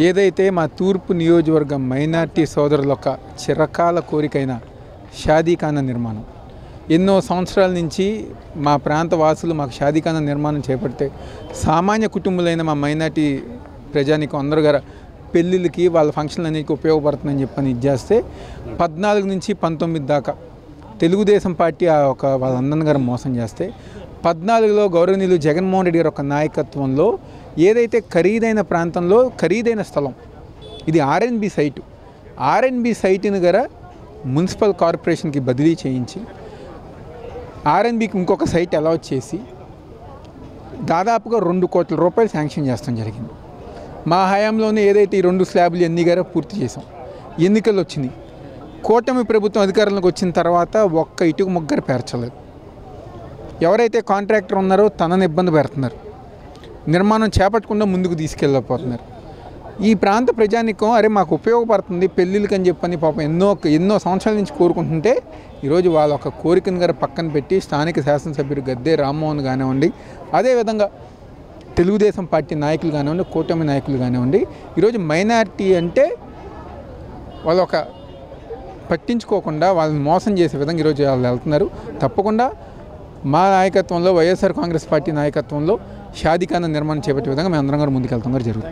ఏదైతే మా తూర్పు నియోజకవర్గం మైనార్టీ సోదరుల యొక్క చిరకాల కోరికైన షాదీఖానా నిర్మాణం ఎన్నో సంవత్సరాల నుంచి మా ప్రాంత వాసులు మాకు షాదీఖానా నిర్మాణం చేపడితే సామాన్య కుటుంబాలైన మా మైనార్టీ ప్రజానికం అందరూ గారు పెళ్ళిళ్ళకి వాళ్ళ ఫంక్షన్లన్నిటికీ ఉపయోగపడుతుందని చెప్పని ఇది చేస్తే 14 నుంచి 19 దాకా తెలుగుదేశం పార్టీ వాళ్ళ అన్నన్న గారు మోసం చేస్తే 14లో గౌరవనీయులు జగన్మోహన్ రెడ్డి గారి ఒక నాయకత్వంలో ఏదైతే ఖరీదైన ప్రాంతంలో ఖరీదైన స్థలం ఇది ఆర్ఎన్బి సైటు ఆర్ఎన్బి సైటుని గర మున్సిపల్ కార్పొరేషన్కి బదిలీ చేయించి ఆర్ఎన్బికి ఇంకొక సైట్ అలాట్ చేసి దాదాపుగా 2 కోట్ల రూపాయలు శాంక్షన్ చేస్తాం జరిగింది. మా హయాంలోనే ఏదైతే ఈ 2 స్లాబ్లు ఎన్ని గారో పూర్తి చేసాం. ఎన్నికలు వచ్చినాయి. కూటమి ప్రభుత్వం అధికారంలోకి వచ్చిన తర్వాత ఒక్క ఇటుక ముగ్గర పేర్చలేదు. ఎవరైతే కాంట్రాక్టర్ ఉన్నారో తనని ఇబ్బంది పెడుతున్నారు. నిర్మాణం చేపట్టకుండా ముందుకు తీసుకెళ్ళకపోతున్నారు. ఈ ప్రాంత ప్రజానికం అరే మాకు ఉపయోగపడుతుంది పెళ్ళిళ్ళకి అని చెప్పని పాపం ఎన్నో సంవత్సరాల నుంచి కోరుకుంటుంటే ఈరోజు వాళ్ళ ఒక కోరికను గారు పక్కన పెట్టి స్థానిక శాసనసభ్యుడు గద్దే రామ్మోహన్ కానివ్వండి, అదేవిధంగా తెలుగుదేశం పార్టీ నాయకులు కానివ్వండి, కూటమి నాయకులు కానివ్వండి, ఈరోజు మైనారిటీ అంటే వాళ్ళు ఒక పట్టించుకోకుండా వాళ్ళని మోసం చేసే విధంగా ఈరోజు వాళ్ళు వెళ్తున్నారు. తప్పకుండా మా నాయకత్వంలో వైఎస్ఆర్ కాంగ్రెస్ పార్టీ నాయకత్వంలో షాదీఖానా నిర్మాణం చేపట్టే విధంగా మేము అందరం గారు ముందుకెళ్తాం గారు జరుగుతుంది.